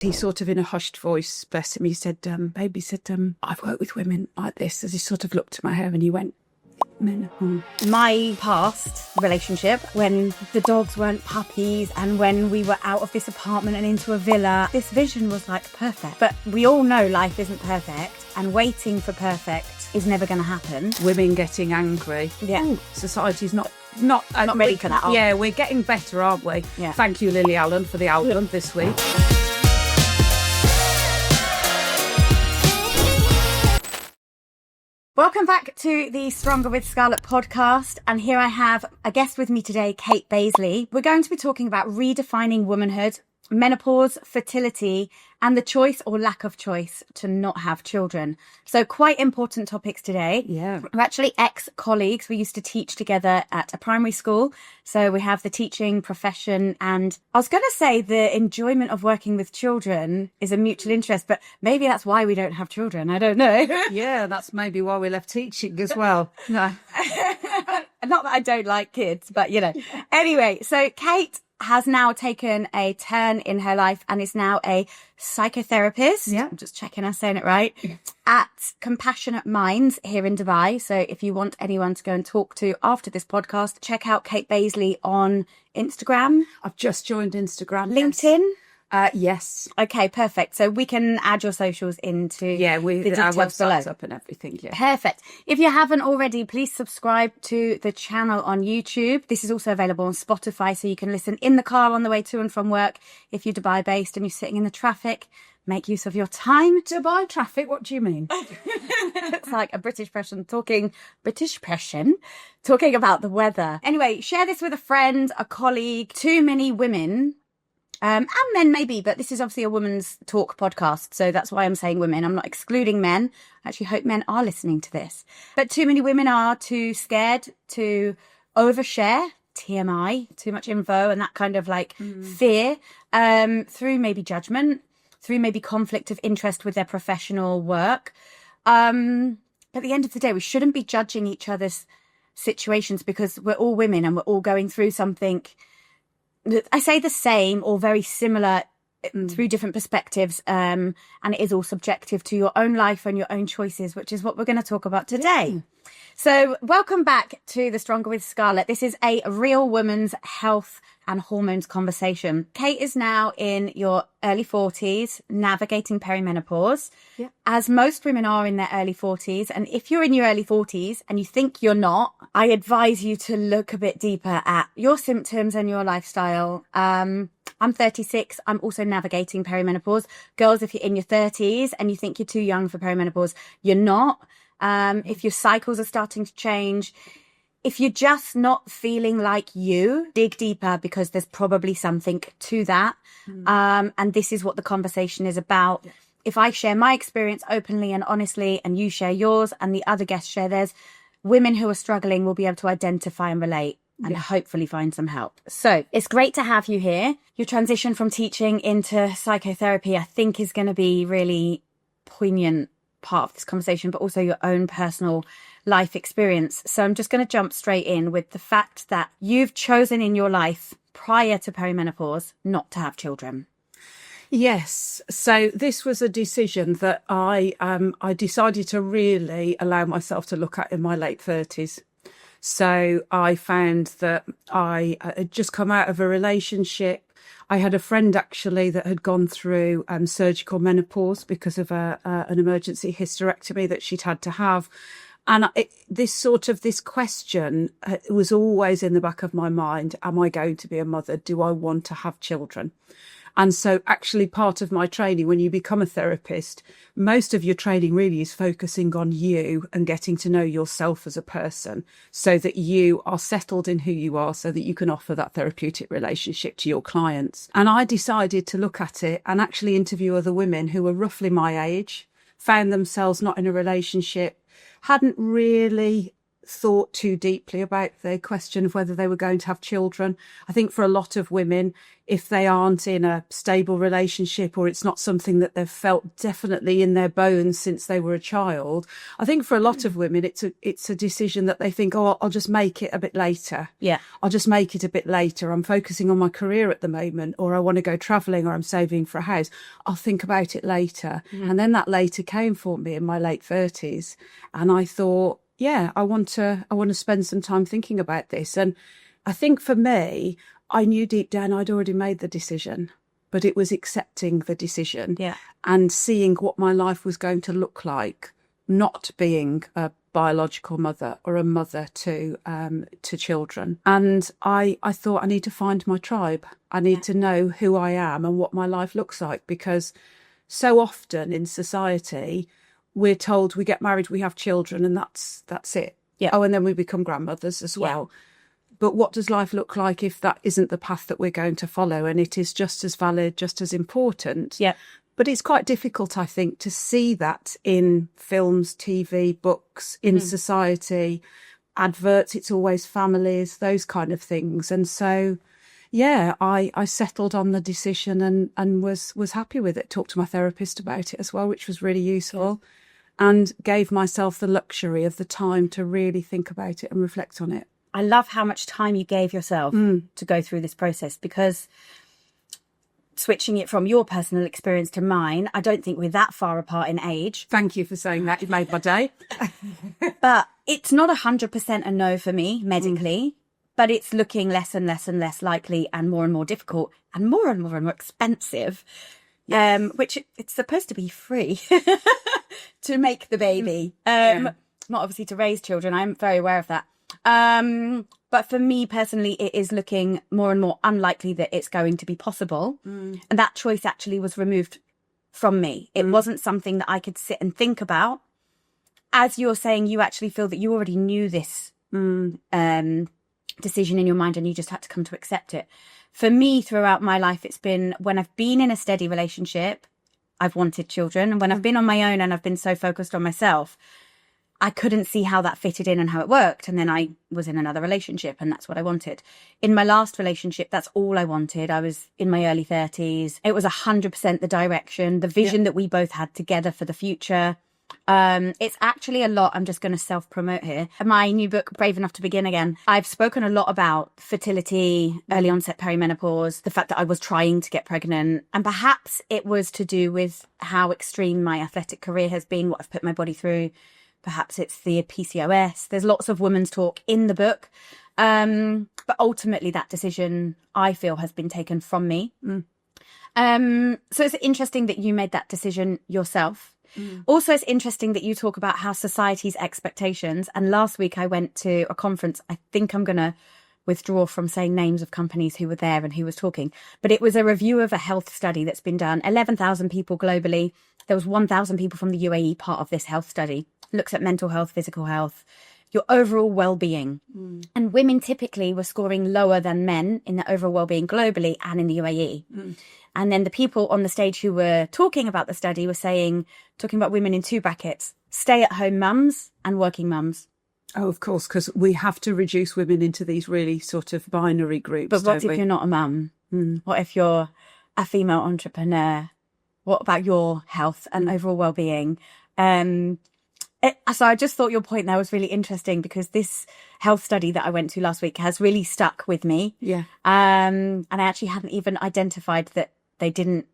He sort of in a hushed voice, bless him, he said, babe, he said, I've worked with women like this. As he sort of looked at my hair and he went, menopause. My past relationship, when the dogs weren't puppies and when we were out of this apartment and into a villa, this vision was like perfect. But we all know life isn't perfect, and waiting for perfect is never going to happen. Women getting angry. Yeah. Ooh, society's not ready for that. Yeah, we're getting better, aren't we? Yeah. Thank you, Lily Allen, for the album this week. Welcome back to the Stronger with Scarlett podcast. And here I have a guest with me today, Kate Baseley. We're going to be talking about redefining womanhood, menopause, fertility, and the choice or lack of choice to not have children. So quite important topics today. Yeah. We're actually ex-colleagues. We used to teach together at a primary school. So we have the teaching profession, and I was going to say the enjoyment of working with children is a mutual interest, but maybe that's why we don't have children. I don't know. Yeah, that's maybe why we left teaching as well. No. Not that I don't like kids, but you know. Anyway, so Kate has now taken a turn in her life and is now a psychotherapist. Yeah. I'm just checking I'm saying it right. At Compassionate Minds here in Dubai. So if you want anyone to go and talk to after this podcast, check out Kate Baseley on Instagram. I've just joined Instagram. LinkedIn. Yes. Okay, perfect. So we can add your socials into the our website's below. up and everything. Yeah. Perfect. If you haven't already, please subscribe to the channel on YouTube. This is also available on Spotify, so you can listen in the car on the way to and from work.In you're Dubai based and you're sitting in the traffic, make use of your time. Dubai traffic? What do you mean? It's like a British person talking about the weather. Anyway, share this with a friend, a colleague. Too many women, and men maybe, but this is obviously a women's talk podcast, so that's why I'm saying women. I'm not excluding men. I actually hope men are listening to this. But too many women are too scared to overshare, TMI, too much info, and that kind of like fear, through maybe judgment, through maybe conflict of interest with their professional work. But at the end of the day, we shouldn't be judging each other's situations because we're all women and we're all going through something. I say the same or very similar through different perspectives, and it is all subjective to your own life and your own choices, which is what we're going to talk about today. Yeah. So welcome back to the Stronger with Scarlett. This is a real woman's health and hormones conversation. Kate is now in your early 40s, navigating perimenopause, as most women are in their early 40s. And if you're in your early 40s and you think you're not, I advise you to look a bit deeper at your symptoms and your lifestyle. I'm 36. I'm also navigating perimenopause. Girls, if you're in your 30s and you think you're too young for perimenopause, you're not. If your cycles are starting to change, if you're just not feeling like you, dig deeper because there's probably something to that. And this is what the conversation is about. Yeah. If I share my experience openly and honestly and you share yours and the other guests share theirs, women who are struggling will be able to identify and relate and hopefully find some help. So it's great to have you here. Your transition from teaching into psychotherapy, I think, is going to be really poignant part of this conversation, but also your own personal life experience. So I'm just going to jump straight in with the fact that you've chosen in your life prior to perimenopause not to have children. Yes. So this was a decision that I decided to really allow myself to look at in my late 30s. So I found that I had just come out of a relationship. I had a friend actually that had gone through surgical menopause because of an emergency hysterectomy that she'd had to have. And this question was always in the back of my mind. Am I going to be a mother? Do I want to have children? And so actually part of my training, when you become a therapist, most of your training really is focusing on you and getting to know yourself as a person so that you are settled in who you are so that you can offer that therapeutic relationship to your clients. And I decided to look at it and actually interview other women who were roughly my age, found themselves not in a relationship, hadn't really thought too deeply about the question of whether they were going to have children. I think for a lot of women, if they aren't in a stable relationship, or it's not something that they've felt definitely in their bones since they were a child, I think for a lot of women, it's a decision that they think, oh, I'll just make it a bit later. Yeah. I'll just make it a bit later. I'm focusing on my career at the moment, or I want to go travelling, or I'm saving for a house. I'll think about it later. And then that later came for me in my late 30s. And I thought, yeah, I want to spend some time thinking about this. And I think for me, I knew deep down I'd already made the decision, but it was accepting the decision and seeing what my life was going to look like, not being a biological mother or a mother to children. And I thought I need to find my tribe. I need to know who I am and what my life looks like, because so often in society, we're told we get married, we have children, and that's it. Yeah. Oh, and then we become grandmothers as well. But what does life look like if that isn't the path that we're going to follow? And it is just as valid, just as important. Yeah. But it's quite difficult, I think, to see that in films, TV, books, in society, adverts. It's always families, those kind of things. And so, yeah, I settled on the decision and was happy with it. Talked to my therapist about it as well, which was really useful. And gave myself the luxury of the time to really think about it and reflect on it. I love how much time you gave yourself to go through this process, because switching it from your personal experience to mine, I don't think we're that far apart in age. Thank you for saying that. It made my day. But it's not 100% a no for me medically, but it's looking less and less and less likely, and more difficult, and more expensive, which it's supposed to be free to make the baby. Not obviously to raise children. I'm very aware of that. But for me personally, it is looking more and more unlikely that it's going to be possible. And that choice actually was removed from me. It wasn't something that I could sit and think about. As you're saying, you actually feel that you already knew this decision in your mind, and you just had to come to accept it. For me, throughout my life, it's been when I've been in a steady relationship, I've wanted children. And when I've been on my own and I've been so focused on myself, I couldn't see how that fitted in and how it worked. And then I was in another relationship, and that's what I wanted. In my last relationship, that's all I wanted. I was in my early 30s. It was 100% the direction, the vision that we both had together for the future. It's actually a lot. I'm just going to self-promote here. My new book, Brave Enough to Begin Again, I've spoken a lot about fertility, early onset perimenopause, the fact that I was trying to get pregnant. And perhaps it was to do with how extreme my athletic career has been, what I've put my body through. Perhaps it's the PCOS. There's lots of women's talk in the book. But ultimately that decision, I feel, has been taken from me. So it's interesting that you made that decision yourself. Also, it's interesting that you talk about how society's expectations. And last week I went to a conference. I think I'm going to withdraw from saying names of companies who were there and who was talking. But it was a review of a health study that's been done. 11,000 people globally. There was 1,000 people from the UAE part of this health study. Looks at mental health, physical health, your overall well-being. And women typically were scoring lower than men in their overall well-being globally and in the UAE. And then the people on the stage who were talking about the study were talking about women in two brackets: stay-at-home mums and working mums. Oh, of course, because we have to reduce women into these really sort of binary groups. But what if you're not a mum? What if you're a female entrepreneur? What about your health and overall well-being? So I just thought your point there was really interesting, because this health study that I went to last week has really stuck with me. Yeah. And I actually hadn't even identified that they didn't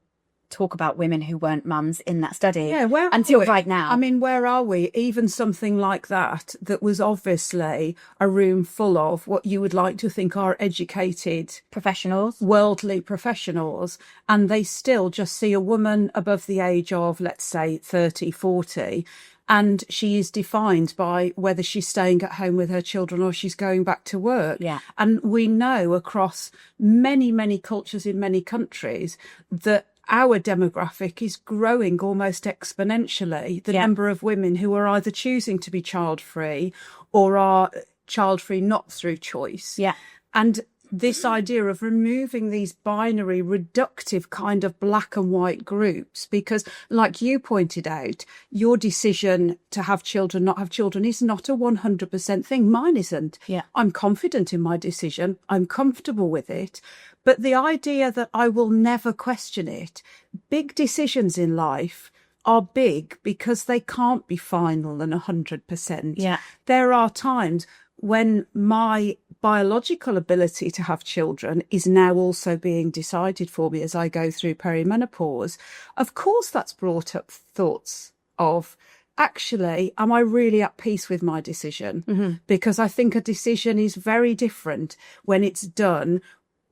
talk about women who weren't mums in that study. Yeah, until right now. I mean, where are we? Even something like that was obviously a room full of what you would like to think are educated professionals, worldly professionals, and they still just see a woman above the age of, let's say, 30, 40, and she is defined by whether she's staying at home with her children or she's going back to work. Yeah. And we know across many, many cultures in many countries that our demographic is growing almost exponentially. The number of women who are either choosing to be child-free or are child-free not through choice. Yeah. And this idea of removing these binary, reductive kind of black and white groups, because like you pointed out, your decision to have children, not have children is not a 100% thing. Mine isn't. Yeah. I'm confident in my decision. I'm comfortable with it. But the idea that I will never question it, big decisions in life are big because they can't be final and 100%. Yeah. There are times when my biological ability to have children is now also being decided for me as I go through perimenopause. Of course, that's brought up thoughts of, actually, am I really at peace with my decision? Mm-hmm. Because I think a decision is very different when it's done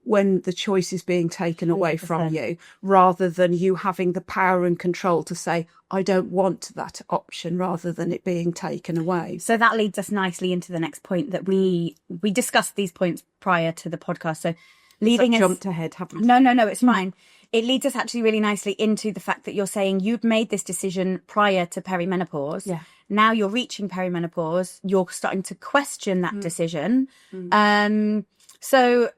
when the choice is being taken away 100%. from you, rather than you having the power and control to say, I don't want that option, rather than it being taken away. So that leads us nicely into the next point that we discussed these points prior to the podcast. So leading us... jumped ahead, haven't we? No, it's fine. It leads us actually really nicely into the fact that you're saying you'd made this decision prior to perimenopause. Yeah. Now you're reaching perimenopause. You're starting to question that decision. So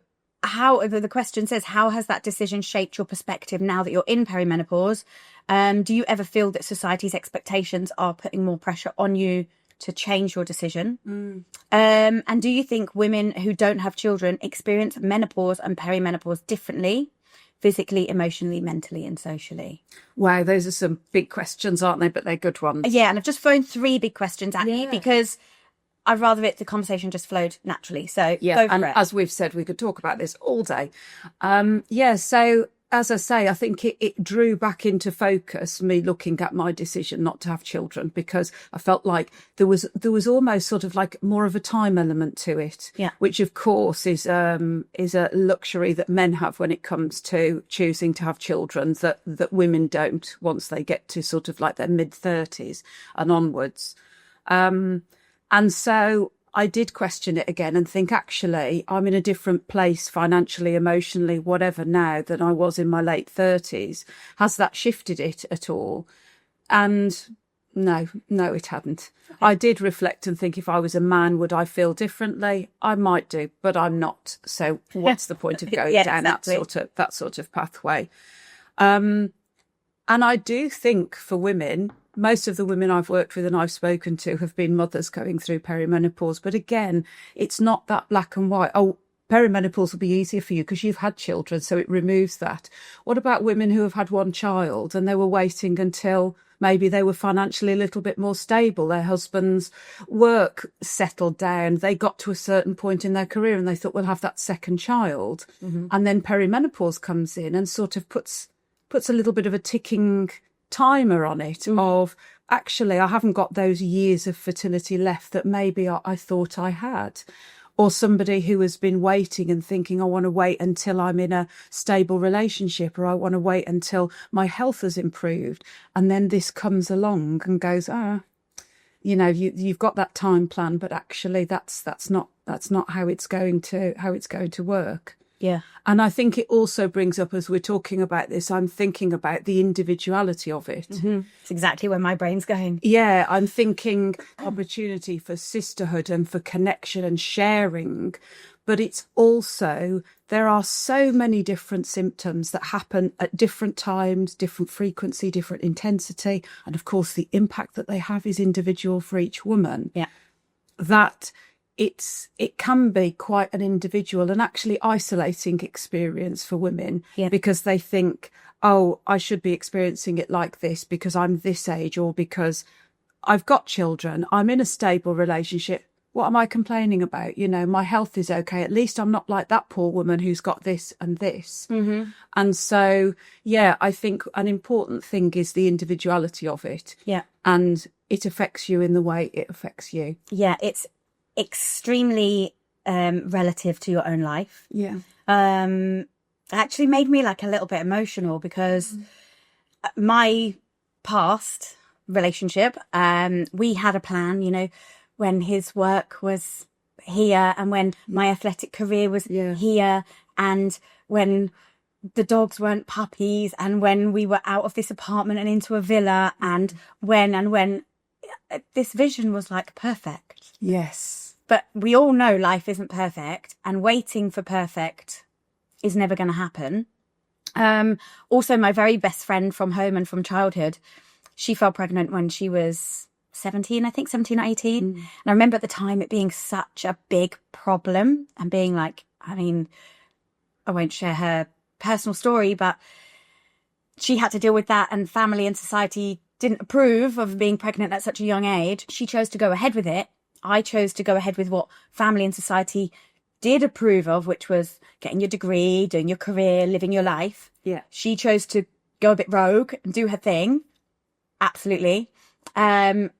how, the question says, how has that decision shaped your perspective now that you're in perimenopause? Do you ever feel that society's expectations are putting more pressure on you to change your decision? And do you think women who don't have children experience menopause and perimenopause differently, physically, emotionally, mentally, and socially? Wow, those are some big questions, aren't they? But they're good ones. Yeah, and I've just thrown 3 big questions at you because I'd rather the conversation just flowed naturally. So go for it. As we've said, we could talk about this all day. So as I say, I think it drew back into focus me looking at my decision not to have children, because I felt like there was almost sort of like more of a time element to it, which of course is a luxury that men have when it comes to choosing to have children that women don't once they get to sort of like their mid-30s and onwards. And so I did question it again and think, actually, I'm in a different place financially, emotionally, whatever now than I was in my late 30s. Has that shifted it at all? And no, it hadn't. Okay. I did reflect and think, if I was a man, would I feel differently? I might do, but I'm not. So what's the point of going down that sort of pathway? And I do think for women, most of the women I've worked with and I've spoken to have been mothers going through perimenopause. But again, it's not that black and white. Oh, perimenopause will be easier for you because you've had children, so it removes that. What about women who have had one child and they were waiting until maybe they were financially a little bit more stable, their husband's work settled down, they got to a certain point in their career and they thought, we'll have that second child. And then perimenopause comes in and sort of puts a little bit of a ticking timer on it of, actually, I haven't got those years of fertility left that maybe I thought I had. Or somebody who has been waiting and thinking, I want to wait until I'm in a stable relationship, or I want to wait until my health has improved. And then this comes along and goes, you've got that time plan, but actually that's not how it's going to work. Yeah. And I think it also brings up, as we're talking about this, I'm thinking about the individuality of it. It's exactly where my brain's going. Yeah, I'm thinking opportunity for sisterhood and for connection and sharing. But it's also, there are so many different symptoms that happen at different times, different frequency, different intensity. And of course, the impact that they have is individual for each woman. Yeah. That it can be quite an individual and actually isolating experience for women, because they think, oh, I should be experiencing it like this because I'm this age, or because I've got children, I'm in a stable relationship. What am I complaining about? My health is okay. At least I'm not like that poor woman who's got this and this. And so, I think an important thing is the individuality of it. Yeah. And it affects you in the way it affects you. Yeah, it's extremely relative to your own life. Yeah. It actually made me like a little bit emotional because my past relationship, we had a plan, when his work was here and when my athletic career was here, and when the dogs weren't puppies, and when we were out of this apartment and into a villa, and when this vision was like perfect. Yes. But we all know life isn't perfect, and waiting for perfect is never going to happen. Also, my very best friend from home and from childhood, she fell pregnant when she was 17, I think, 17 or 18. And I remember at the time it being such a big problem and being like, I mean, I won't share her personal story, but she had to deal with that, and family and society didn't approve of being pregnant at such a young age. She chose to go ahead with it. I chose to go ahead with what family and society did approve of, which was getting your degree, doing your career, living your life. Yeah. She chose to go a bit rogue and do her thing. Absolutely. I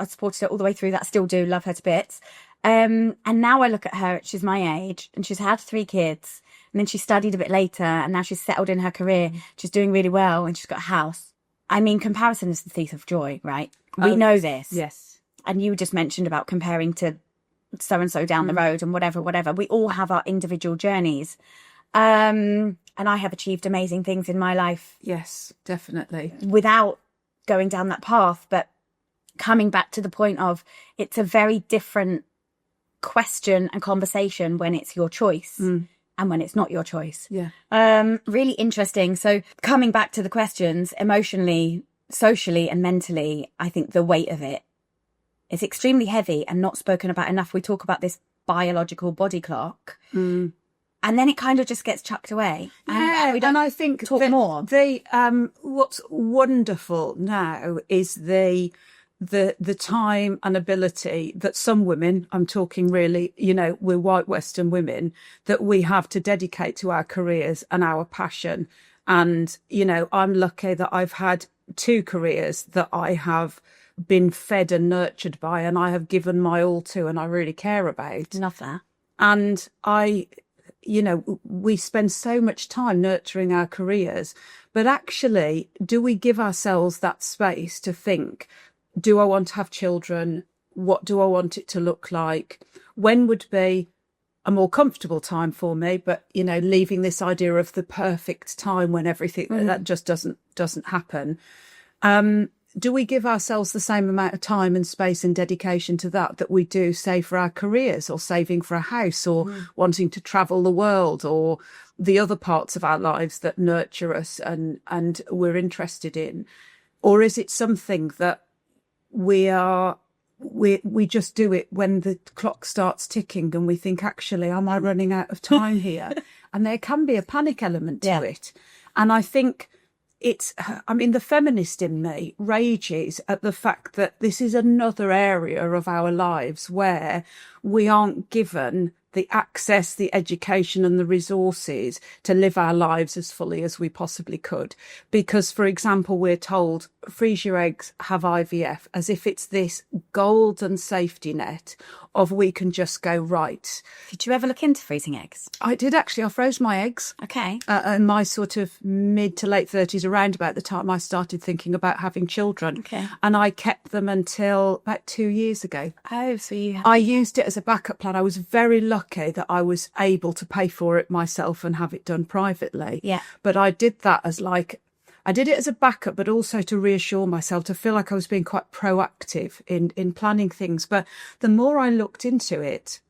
supported her all the way through that. Still do. Love her to bits. And now I look at her, she's my age, and she's had 3 kids. And then she studied a bit later, and now she's settled in her career. She's doing really well, and she's got a house. I mean, comparison is the thief of joy, right? We know this. Yes. And you just mentioned about comparing to so-and-so down the road and whatever. We all have our individual journeys. And I have achieved amazing things in my life. Yes, definitely. Without going down that path. But coming back to the point of, it's a very different question and conversation when it's your choice and when it's not your choice. Yeah. Really interesting. So coming back to the questions, emotionally, socially and mentally, I think the weight of it is extremely heavy and not spoken about enough. We talk about this biological body clock and then it kind of just gets chucked away. Yeah, we don't and I think talk more. What's wonderful now is the time and ability that some women, I'm talking really, we're white Western women, that we have to dedicate to our careers and our passion. And, I'm lucky that I've had 2 careers that I have been fed and nurtured by, and I have given my all to, and I really care about. Love that. And we spend so much time nurturing our careers, but actually, do we give ourselves that space to think, do I want to have children? What do I want it to look like? When would be a more comfortable time for me? But, leaving this idea of the perfect time when everything that just doesn't happen. Do we give ourselves the same amount of time and space and dedication to that we do, say, for our careers, or saving for a house, or wanting to travel the world, or the other parts of our lives that nurture us and we're interested in? Or is it something that we just do it when the clock starts ticking and we think, actually, am I running out of time here? And there can be a panic element to it. And I think the feminist in me rages at the fact that this is another area of our lives where we aren't given the access, the education and the resources to live our lives as fully as we possibly could. Because, for example, we're told, freeze your eggs, have IVF, as if it's this golden safety net of we can just go right. Did you ever look into freezing eggs? I did, actually. I froze my eggs. Okay. In my sort of mid to late 30s, around about the time I started thinking about having children. Okay. And I kept them until about 2 years ago. Oh, so I used it as a backup plan. I was very lucky that I was able to pay for it myself and have it done privately. Yeah. But I did that I did it as a backup, but also to reassure myself, to feel like I was being quite proactive in planning things. But the more I looked into it,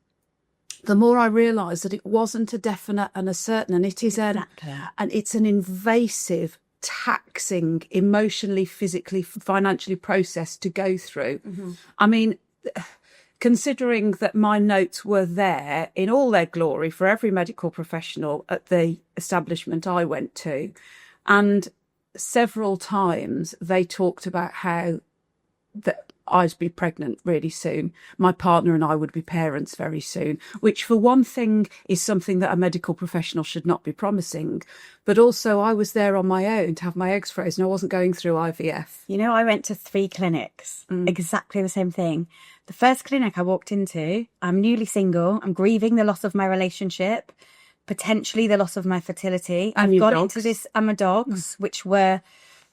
the more I realised that it wasn't a definite and a certain, and it is it's an invasive, taxing, emotionally, physically, financially process to go through. Mm-hmm. I mean, considering that my notes were there in all their glory for every medical professional at the establishment I went to, and several times they talked about how that I'd be pregnant really soon. My partner and I would be parents very soon, which for one thing is something that a medical professional should not be promising. But also I was there on my own to have my eggs frozen. I wasn't going through IVF. I went to 3 clinics, exactly the same thing. The first clinic I walked into, I'm newly single. I'm grieving the loss of my relationship, potentially the loss of my fertility. And I've got dogs. into this, and my dogs, which were,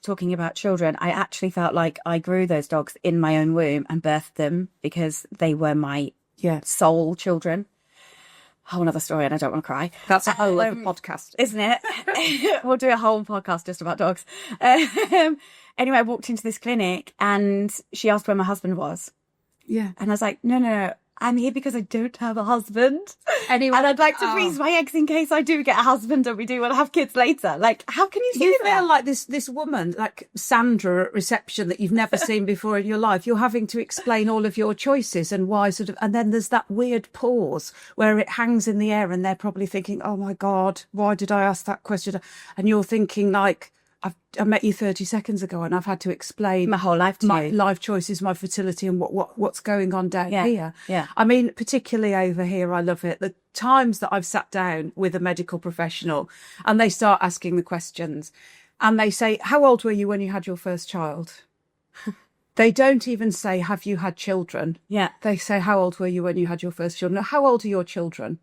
talking about children, I actually felt like I grew those dogs in my own womb and birthed them because they were my soul children. Whole another story, and I don't want to cry. That's a whole other podcast, isn't it? We'll do a whole podcast just about dogs. Anyway, I walked into this clinic and she asked where my husband was. Yeah. And I was like, no, I'm here because I don't have a husband. Anyway, and I'd like to freeze my eggs in case I do get a husband and we do want to have kids later. Like, how can you say you that? feel like this woman, like Sandra at reception that you've never seen before in your life. You're having to explain all of your choices and why and then there's that weird pause where it hangs in the air and they're probably thinking, oh my God, why did I ask that question? And you're thinking like, I met you 30 seconds ago and I've had to explain my whole life to my you. life choices, my fertility and what's going on down here. Yeah. I mean, particularly over here, I love it. The times that I've sat down with a medical professional and they start asking the questions and they say, how old were you when you had your first child? They don't even say, have you had children? Yeah. They say, how old were you when you had your first children? How old are your children?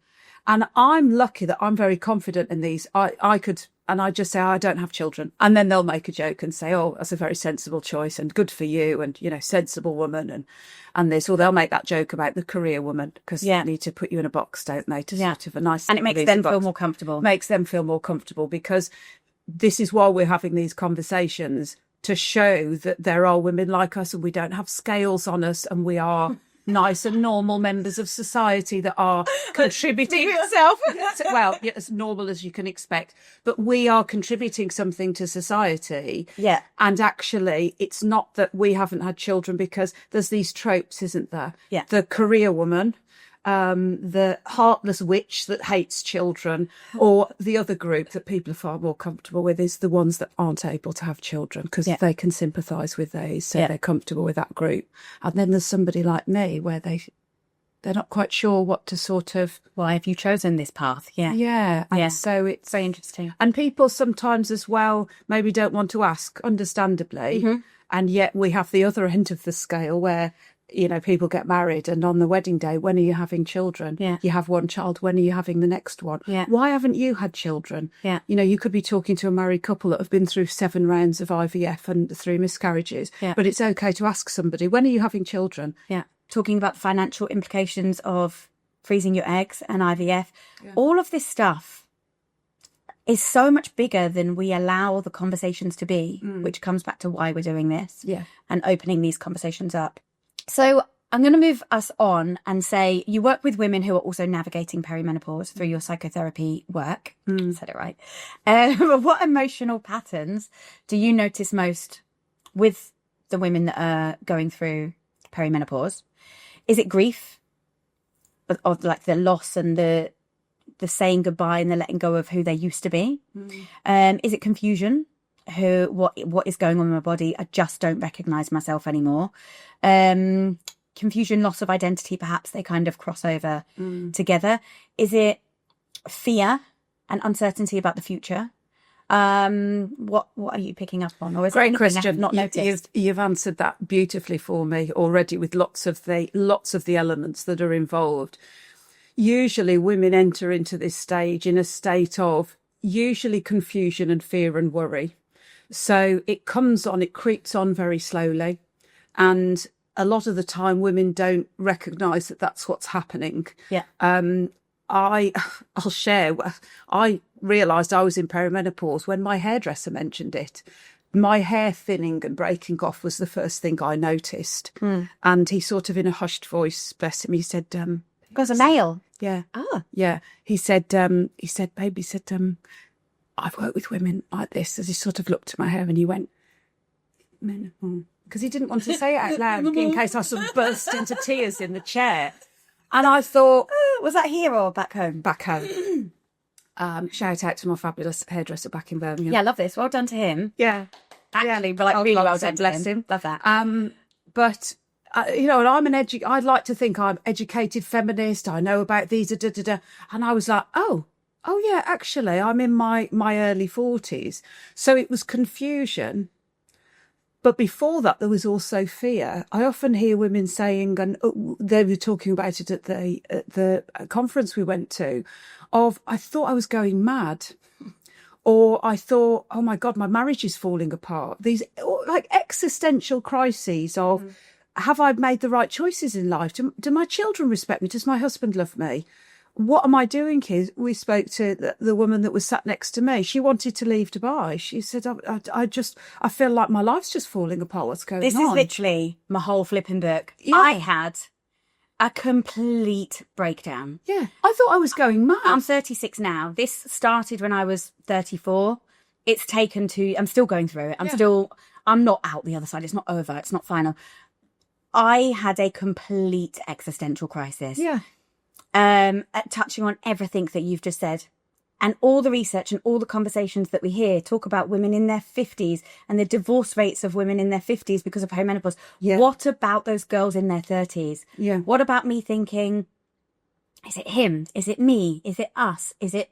And I'm lucky that I'm very confident in these. I could, and I just say, I don't have children. And then they'll make a joke and say, oh, that's a very sensible choice and good for you. And, you know, sensible woman and this, or they'll make that joke about the career woman because they need to put you in a box, don't they? To sort of a nice, and it makes them feel more comfortable. Makes them feel more comfortable because this is why we're having these conversations, to show that there are women like us and we don't have scales on us and we are nice and normal members of society that are contributing yourself. Well, as normal as you can expect, but we are contributing something to society. Yeah. And actually it's not that we haven't had children, because there's these tropes, isn't there? Yeah. The career woman, the heartless witch that hates children, or the other group that people are far more comfortable with is the ones that aren't able to have children because they can sympathise with those, so they're comfortable with that group. And then there's somebody like me where they're not quite sure what to sort of... Why have you chosen this path? Yeah. Yeah. And so it's very interesting. And people sometimes as well maybe don't want to ask, understandably. Mm-hmm. And yet we have the other end of the scale where, you know, people get married and on the wedding day, when are you having children? Yeah. You have one child, when are you having the next one? Yeah. Why haven't you had children? Yeah. You know, you could be talking to a married couple that have been through 7 rounds of IVF and 3 miscarriages. Yeah. But it's okay to ask somebody, when are you having children? Yeah. Talking about the financial implications of freezing your eggs and IVF. Yeah. All of this stuff is so much bigger than we allow the conversations to be, which comes back to why we're doing this. Yeah. And opening these conversations up. So I'm going to move us on and say you work with women who are also navigating perimenopause through your psychotherapy work. I said it right. What emotional patterns do you notice most with the women that are going through perimenopause? Is it grief of like the loss and the saying goodbye and the letting go of who they used to be? Is it confusion? What is going on in my body? I just don't recognize myself anymore. Confusion, loss of identity, perhaps they kind of cross over together. Is it fear and uncertainty about the future? What are you picking up on? Or is Great question. Not noticed? You've answered that beautifully for me already with lots of the elements that are involved. Usually women enter into this stage in a state of usually confusion and fear and worry. So it creeps on very slowly. And a lot of the time women don't recognise that that's what's happening. Yeah. I'll share. I realised I was in perimenopause when my hairdresser mentioned it. My hair thinning and breaking off was the first thing I noticed. And he sort of in a hushed voice, bless him, he said... Because a nail? Yeah. Ah. Yeah. He said, baby, I've worked with women like this. As he sort of looked at my hair and he went, because he didn't want to say it out loud in case I sort of burst into tears in the chair. And I thought... was that here or back home? Back home. Shout out to my fabulous hairdresser back in Birmingham. Yeah, I love this. Well done to him. Yeah. Actually, but like really well done, bless him. Love that. But... you know, and I'd like to think I'm educated feminist. I know about these, and I was like, oh yeah, actually, I'm in my early 40s. So it was confusion. But before that, there was also fear. I often hear women saying, and they were talking about it at the conference we went to, of I thought I was going mad. Or I thought, oh my God, my marriage is falling apart. These like existential crises of, have I made the right choices in life? Do my children respect me? Does my husband love me? What am I doing here? We spoke to the woman that was sat next to me. She wanted to leave Dubai. She said, I feel like my life's just falling apart. What's going on? This is literally my whole flipping book. Yeah. I had A complete breakdown. Yeah. I thought I was going mad. I'm 36 now. This started when I was 34. It's taken I'm still going through it. I'm not out the other side. It's not over. It's not final. I had a complete existential crisis. Yeah. Touching on everything that you've just said. And all the research and all the conversations that we hear talk about women in their 50s and the divorce rates of women in their 50s because of perimenopause. Yeah. What about those girls in their 30s? Yeah. What about me thinking, is it him? Is it me? Is it us? Is it...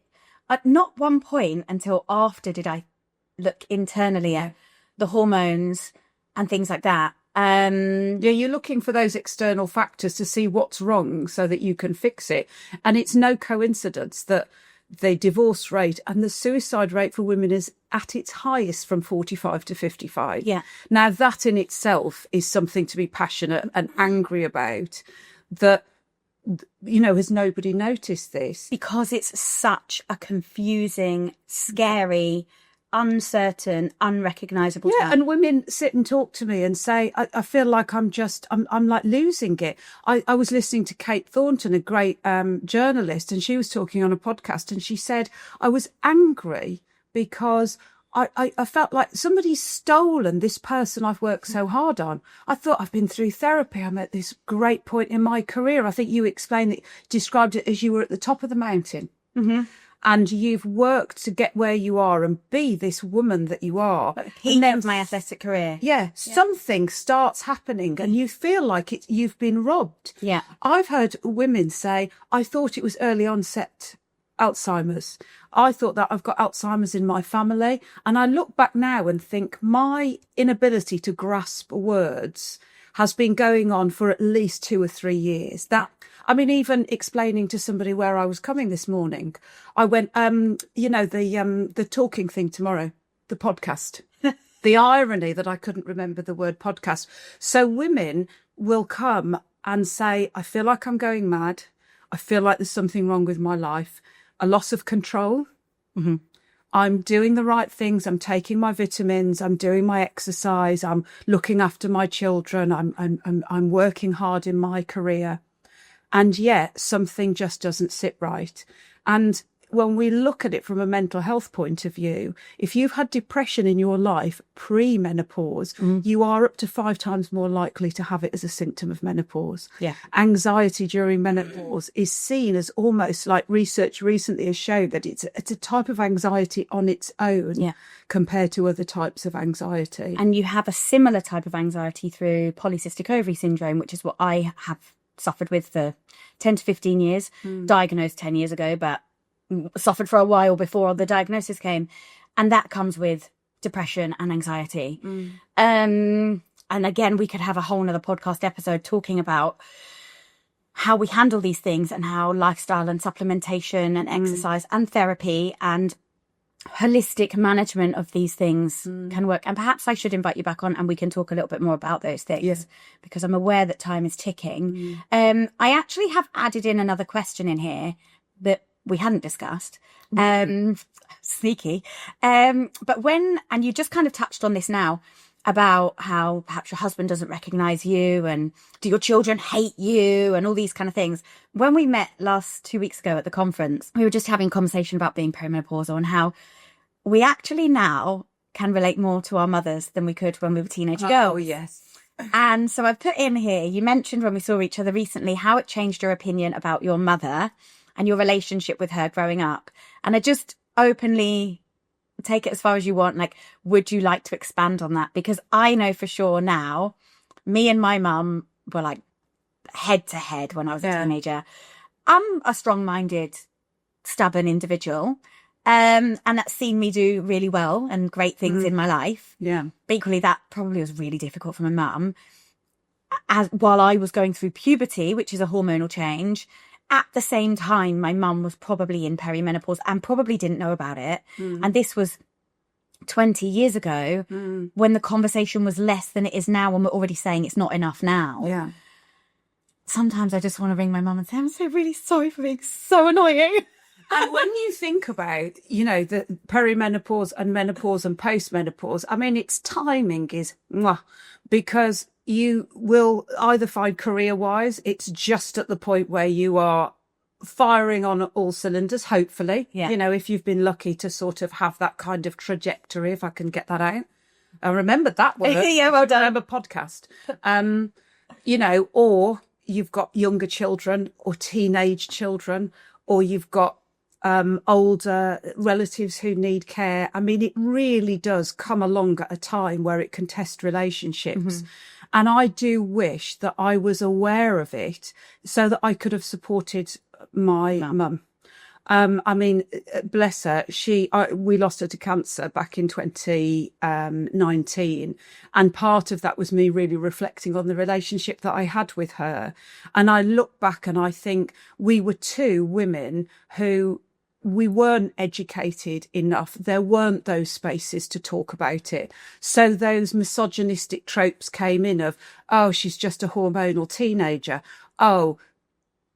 At not one point until after did I look internally at the hormones and things like that. You're looking for those external factors to see what's wrong so that you can fix it. And it's no coincidence that the divorce rate and the suicide rate for women is at its highest from 45 to 55. Yeah. Now, that in itself is something to be passionate and angry about, that, has nobody noticed this? Because it's such a confusing, scary, uncertain, unrecognisable time. And women sit and talk to me and say, I feel like I'm like losing it. I was listening to Kate Thornton, a great journalist, and she was talking on a podcast, and she said, I was angry because I felt like somebody's stolen this person I've worked so hard on. I thought I've been through therapy. I'm at this great point in my career. I think you described it as you were at the top of the mountain. Mm-hmm. And you've worked to get where you are and be this woman that you are. Peak of my athletic career. Yeah, something starts happening and you feel like you've been robbed. Yeah. I've heard women say, I thought it was early onset Alzheimer's. I thought that I've got Alzheimer's in my family. And I look back now and think my inability to grasp words has been going on for at least 2 or 3 years. Even explaining to somebody where I was coming this morning, I went, the talking thing tomorrow, the podcast, the irony that I couldn't remember the word podcast. So women will come and say, I feel like I'm going mad. I feel like there's something wrong with my life, a loss of control. Mm-hmm. I'm doing the right things. I'm taking my vitamins. I'm doing my exercise. I'm looking after my children. I'm working hard in my career. And yet something just doesn't sit right. And when we look at it from a mental health point of view, if you've had depression in your life pre-menopause, you are up to 5 times more likely to have it as a symptom of menopause. Yeah. Anxiety during menopause is seen as almost like research recently has showed that it's a type of anxiety on its own compared to other types of anxiety. And you have a similar type of anxiety through polycystic ovary syndrome, which is what I have suffered with for 10 to 15 years, diagnosed 10 years ago, but suffered for a while before the diagnosis came. And that comes with depression and anxiety. And again, we could have a whole nother podcast episode talking about how we handle these things and how lifestyle and supplementation and exercise and therapy and holistic management of these things can work. And perhaps I should invite you back on and we can talk a little bit more about those things because I'm aware that time is ticking. I actually have added in another question in here that we hadn't discussed. Sneaky. But and you just kind of touched on this now about how perhaps your husband doesn't recognize you and do your children hate you and all these kind of things. When we met 2 weeks ago at the conference, we were just having a conversation about being perimenopausal and how we actually now can relate more to our mothers than we could when we were teenage girls. Oh, yes. And so I've put in here, you mentioned when we saw each other recently, how it changed your opinion about your mother and your relationship with her growing up. And I just openly take it as far as you want. Like, would you like to expand on that? Because I know for sure now, me and my mum were like head to head when I was a teenager. I'm a strong-minded, stubborn individual. And that's seen me do really well and great things in my life. Yeah. But equally, that probably was really difficult for my mum. While I was going through puberty, which is a hormonal change, at the same time, my mum was probably in perimenopause and probably didn't know about it. And this was 20 years ago when the conversation was less than it is now and we're already saying it's not enough now. Yeah. Sometimes I just want to ring my mum and say, I'm so really sorry for being so annoying. And when you think about, the perimenopause and menopause and postmenopause, I mean, its timing is mwah, because you will either find career-wise, it's just at the point where you are firing on all cylinders, hopefully. Yeah. You know, if you've been lucky to sort of have that kind of trajectory, if I can get that out. I remembered that word. Yeah, well done. I remember podcast. You know, or you've got younger children or teenage children, or you've got older relatives who need care. I mean, it really does come along at a time where it can test relationships. And I do wish that I was aware of it so that I could have supported my mum. I mean, bless her. We lost her to cancer back in 2019. And part of that was me really reflecting on the relationship that I had with her. And I look back and I think we were two women who we weren't educated enough. There weren't those spaces to talk about it. So those misogynistic tropes came in of, oh, she's just a hormonal teenager. Oh,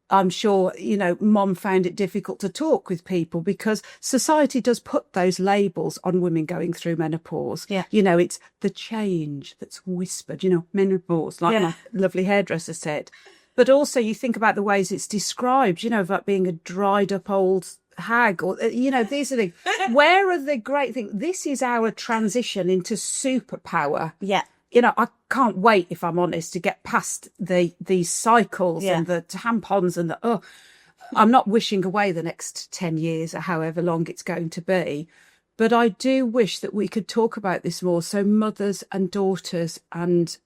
I'm sure, you know, mom found it difficult to talk with people because society does put those labels on women going through menopause. Yeah. You know, it's the change that's whispered, you know, menopause, like my lovely hairdresser said. But also you think about the ways it's described, you know, about being a dried up old hag or, you know, these are the, where are the great things? This is our transition into superpower. Yeah. You know, I can't wait, if I'm honest, to get past these cycles and the tampons and I'm not wishing away the next 10 years or however long it's going to be. But I do wish that we could talk about this more so mothers and daughters and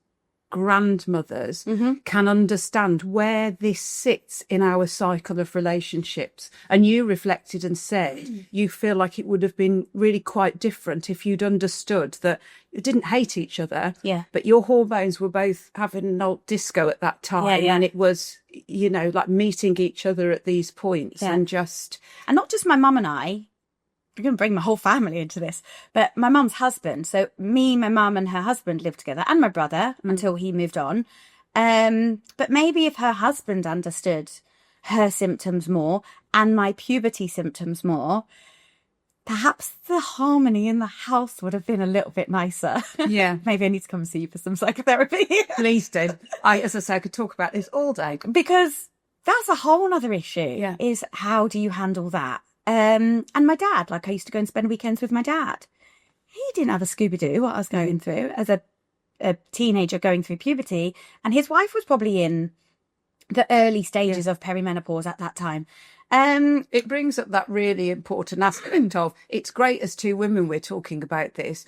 grandmothers can understand where this sits in our cycle of relationships. And you reflected and said you feel like it would have been really quite different if you'd understood that you didn't hate each other, but your hormones were both having an old disco at that time, and it was, you know, like meeting each other at these points and not just my mum and I. I'm going to bring my whole family into this, but my mum's husband. So me, my mum and her husband lived together, and my brother until he moved on. But maybe if her husband understood her symptoms more and my puberty symptoms more, perhaps the harmony in the house would have been a little bit nicer. Yeah. Maybe I need to come and see you for some psychotherapy. Please do. As I say, I could talk about this all day. Because that's a whole other issue, is how do you handle that? And my dad, like I used to go and spend weekends with my dad. He didn't have a Scooby-Doo what I was going through as a teenager going through puberty. And his wife was probably in the early stages of perimenopause at that time. It brings up that really important aspect of, it's great as two women we're talking about this,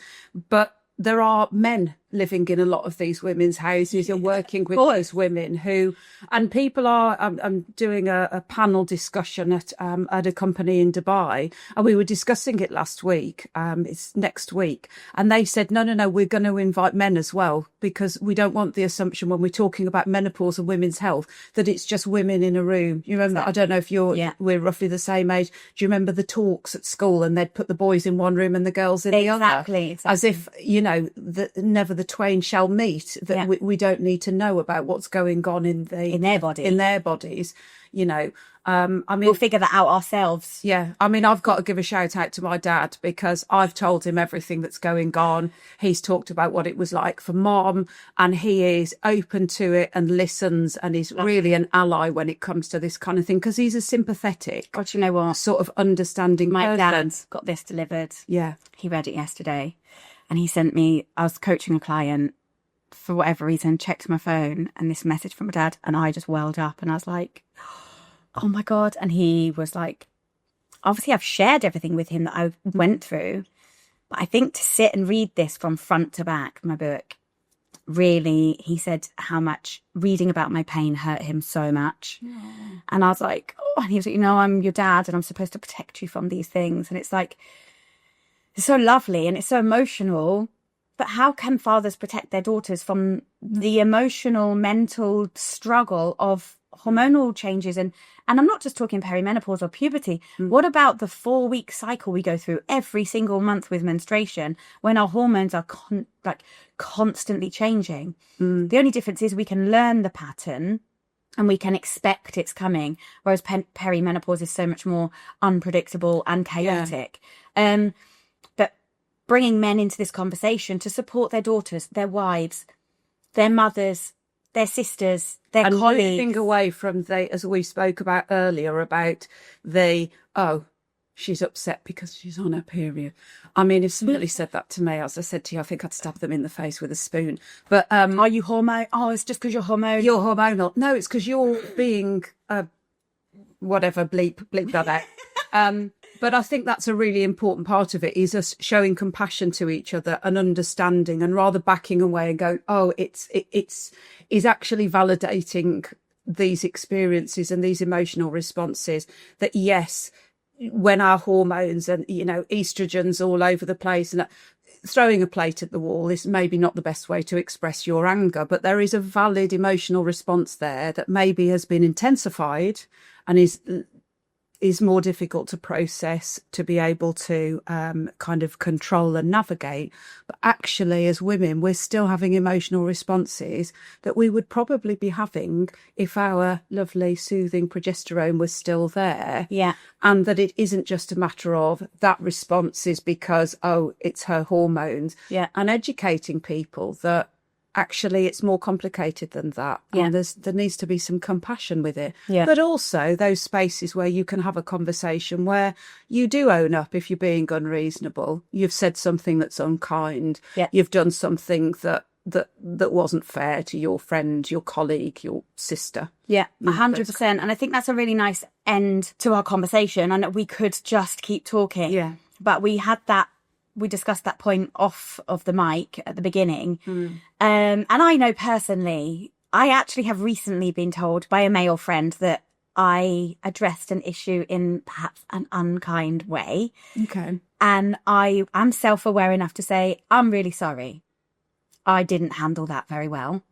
but there are men living in a lot of these women's houses and working with those women who, and people are, I'm doing a panel discussion at a company in Dubai, and we were discussing it last week. It's next week. And they said, no, we're going to invite men as well, because we don't want the assumption when we're talking about menopause and women's health that it's just women in a room. You remember, I don't know if we're roughly the same age. Do you remember the talks at school and they'd put the boys in one room and the girls in the other? Exactly. As if, you know, never the twain shall meet, that we don't need to know about what's going on in their bodies, you know. I mean, we'll figure that out ourselves. Yeah. I mean, I've got to give a shout out to my dad because I've told him everything that's going on. He's talked about what it was like for mom, and he is open to it and listens, and is really an ally when it comes to this kind of thing, because he's a sympathetic, God, you know what, sort of understanding my person. dad's got this delivered. Yeah. He read it yesterday. And he sent me, I was coaching a client for whatever reason, checked my phone and this message from my dad, and I just welled up and I was like, oh my God. And he was like, obviously I've shared everything with him that I went through, but I think to sit and read this from front to back, my book, really, he said how much reading about my pain hurt him so much. And I was like, oh, and he was like, you know, I'm your dad and I'm supposed to protect you from these things. And it's like, it's so lovely and it's so emotional, but how can fathers protect their daughters from the emotional, mental struggle of hormonal changes? And I'm not just talking perimenopause or puberty. What about the 4-week cycle we go through every single month with menstruation, when our hormones are constantly changing? The only difference is we can learn the pattern and we can expect it's coming, whereas perimenopause is so much more unpredictable and chaotic. But bringing men into this conversation to support their daughters, their wives, their mothers, their sisters, their and colleagues. moving away from as we spoke about earlier, about she's upset because she's on her period. I mean, if somebody said that to me, as I said to you, I think I'd stab them in the face with a spoon. But are you hormone? Oh, it's just because you're hormonal. You're hormonal. No, it's because you're being whatever, bleep that out. But I think that's a really important part of it, is us showing compassion to each other and understanding, and rather backing away and going, oh, it's actually validating these experiences and these emotional responses, that yes, when our hormones and, estrogens all over the place, and throwing a plate at the wall is maybe not the best way to express your anger, but there is a valid emotional response there that maybe has been intensified and is more difficult to process, to be able to kind of control and navigate. But actually, as women, we're still having emotional responses that we would probably be having if our lovely, soothing progesterone was still there. Yeah. And that it isn't just a matter of that response is because, it's her hormones. Yeah. And educating people that actually it's more complicated than that. Yeah. And there needs to be some compassion with it. Yeah. But also those spaces where you can have a conversation where you do own up if you're being unreasonable. You've said something that's unkind. Yeah. You've done something that wasn't fair to your friend, your colleague, your sister. Yeah, 100%. And I think that's a really nice end to our conversation. And we could just keep talking. Yeah. But we discussed that point off of the mic at the beginning. And I know personally, I actually have recently been told by a male friend that I addressed an issue in perhaps an unkind way. Okay. And I am self-aware enough to say, I'm really sorry. I didn't handle that very well.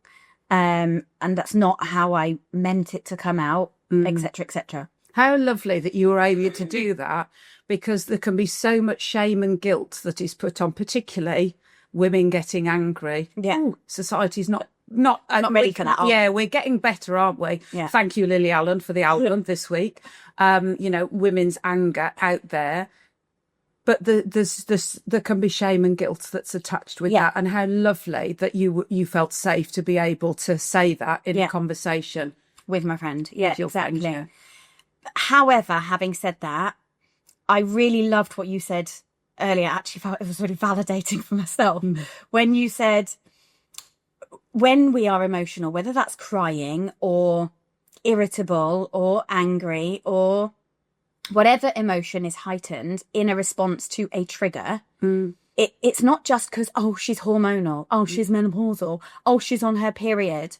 And that's not how I meant it to come out, etc., etc. How lovely that you were able to do that, because there can be so much shame and guilt that is put on, particularly women getting angry. Yeah. Ooh, society's not ready for that. Yeah, we're getting better, aren't we? Yeah. Thank you, Lily Allen, for the album this week. Women's anger out there. But there can be shame and guilt that's attached with that. And how lovely that you felt safe to be able to say that in a conversation. With my friend. Yeah, with your exactly. Friend, yeah. However, having said that, I really loved what you said earlier. I actually felt it was really validating for myself when you said, when we are emotional, whether that's crying or irritable or angry or whatever emotion is heightened in a response to a trigger, it's not just because, she's hormonal, she's menopausal, she's on her period.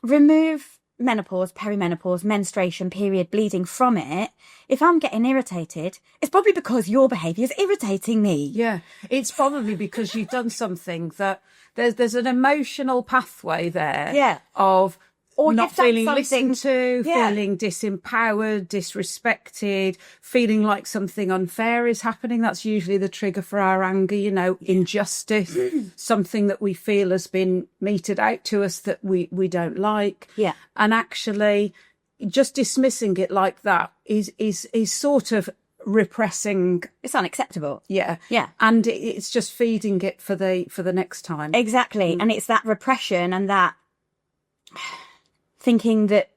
Remove menopause, perimenopause, menstruation, period, bleeding from it. If I'm getting irritated, it's probably because your behaviour is irritating me. Yeah, it's probably because you've done something that there's an emotional pathway there of or not feeling listened to, feeling disempowered, disrespected, feeling like something unfair is happening. That's usually the trigger for our anger, injustice, something that we feel has been meted out to us that we don't like. Yeah. And actually just dismissing it like that is sort of repressing. It's unacceptable. Yeah. Yeah. And it's just feeding it for the next time. Exactly. And it's that repression and that thinking that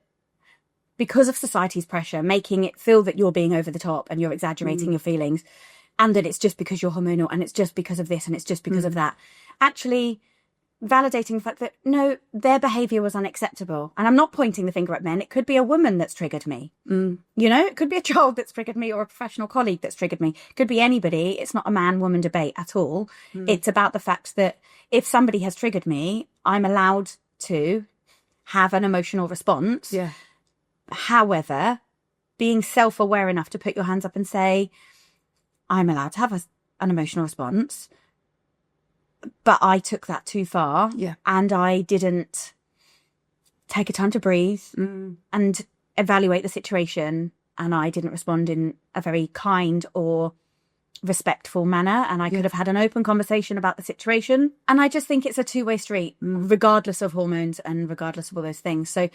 because of society's pressure, making it feel that you're being over the top and you're exaggerating your feelings, and that it's just because you're hormonal and it's just because of this and it's just because of that. Actually validating the fact that, no, their behaviour was unacceptable. And I'm not pointing the finger at men. It could be a woman that's triggered me. It could be a child that's triggered me or a professional colleague that's triggered me. It could be anybody. It's not a man-woman debate at all. It's about the fact that if somebody has triggered me, I'm allowed to have an emotional response. Yeah. However, being self-aware enough to put your hands up and say, I'm allowed to have an emotional response, but I took that too far. Yeah. And I didn't take a time to breathe and evaluate the situation. And I didn't respond in a very kind or respectful manner, and I could have had an open conversation about the situation. And I just think it's a two-way street, regardless of hormones and regardless of all those things. So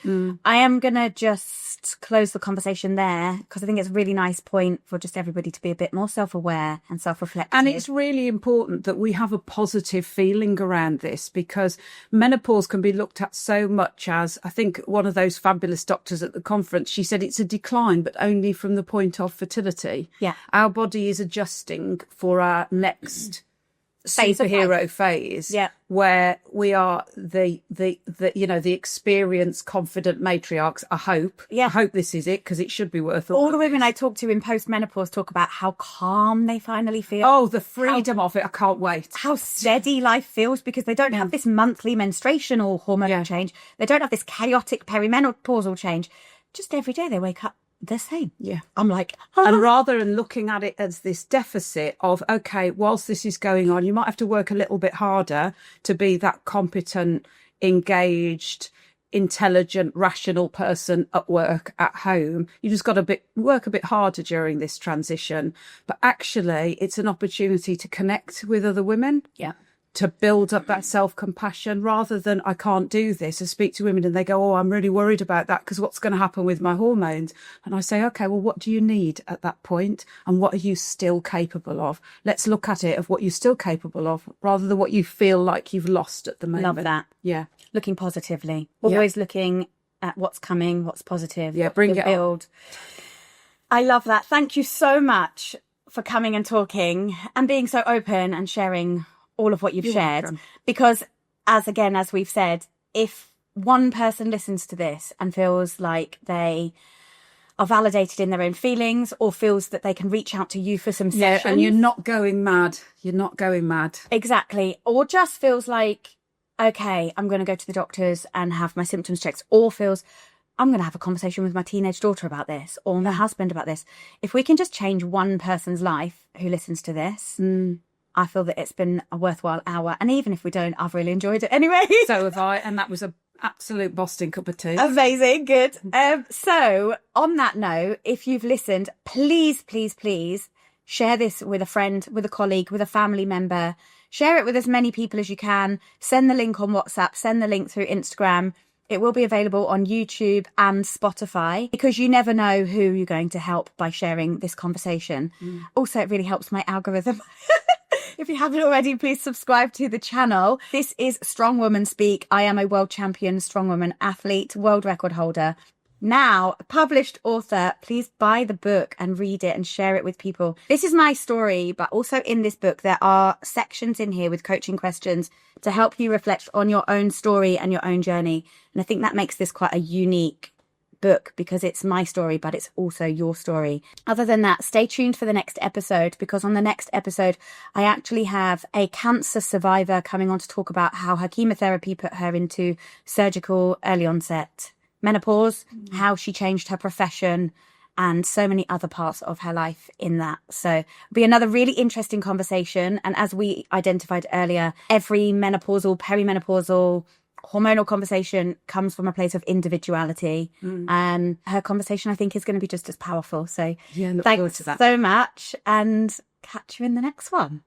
I am going to just close the conversation there, because I think it's a really nice point for just everybody to be a bit more self-aware and self-reflective. And it's really important that we have a positive feeling around this, because menopause can be looked at so much as, I think one of those fabulous doctors at the conference, she said it's a decline, but only from the point of fertility. Yeah. Our body is adjusting for our next Phase of superhero phase, where we are the experienced, confident matriarchs. I hope this is it, because it should be worth it. All the women I talk to in post-menopause talk about how calm they finally feel. Oh, the freedom of it. I can't wait. How steady life feels, because they don't have this monthly menstruation or hormonal change. They don't have this chaotic perimenopausal change. Just every day they wake up the same. Yeah. I'm like, and rather than looking at it as this deficit of, okay, whilst this is going on, you might have to work a little bit harder to be that competent, engaged, intelligent, rational person at work, at home. You just got to work a bit harder during this transition. But actually, it's an opportunity to connect with other women. Yeah. To build up that self-compassion, rather than I can't do this. I speak to women and they go, oh, I'm really worried about that, because what's going to happen with my hormones? And I say, okay, well, what do you need at that point? And what are you still capable of? Let's look at it of what you're still capable of, rather than what you feel like you've lost at the moment. Love that. Yeah. Looking positively. Always looking at what's coming, what's positive. Yeah, bring it build. I love that. Thank you so much for coming and talking and being so open and sharing all of what you've shared. Welcome. Because as we've said, if one person listens to this and feels like they are validated in their own feelings, or feels that they can reach out to you for some sessions. And you're not going mad. You're not going mad. Exactly. Or just feels like, okay, I'm going to go to the doctors and have my symptoms checked, or feels I'm going to have a conversation with my teenage daughter about this, or my husband about this. If we can just change one person's life who listens to this, I feel that it's been a worthwhile hour. And even if we don't, I've really enjoyed it anyway. So have I. And that was an absolute Boston cup of tea. Amazing. Good. So on that note, if you've listened, please, please, please share this with a friend, with a colleague, with a family member. Share it with as many people as you can. Send the link on WhatsApp. Send the link through Instagram. It will be available on YouTube and Spotify, because you never know who you're going to help by sharing this conversation. Also, it really helps my algorithm. If you haven't already, please subscribe to the channel. This is Strongwomen Speak. I am a world champion strongwoman athlete, world record holder. Now, a published author. Please buy the book and read it and share it with people. This is my story, but also in this book, there are sections in here with coaching questions to help you reflect on your own story and your own journey. And I think that makes this quite a unique book, because it's my story, but it's also your story. Other than that, stay tuned for the next episode, because on the next episode, I actually have a cancer survivor coming on to talk about how her chemotherapy put her into surgical early onset menopause, how she changed her profession, and so many other parts of her life in that. So it'll be another really interesting conversation. And as we identified earlier, every menopausal, perimenopausal, hormonal conversation comes from a place of individuality. And her conversation, I think, is going to be just as powerful. So look forward to that. So much, and catch you in the next one.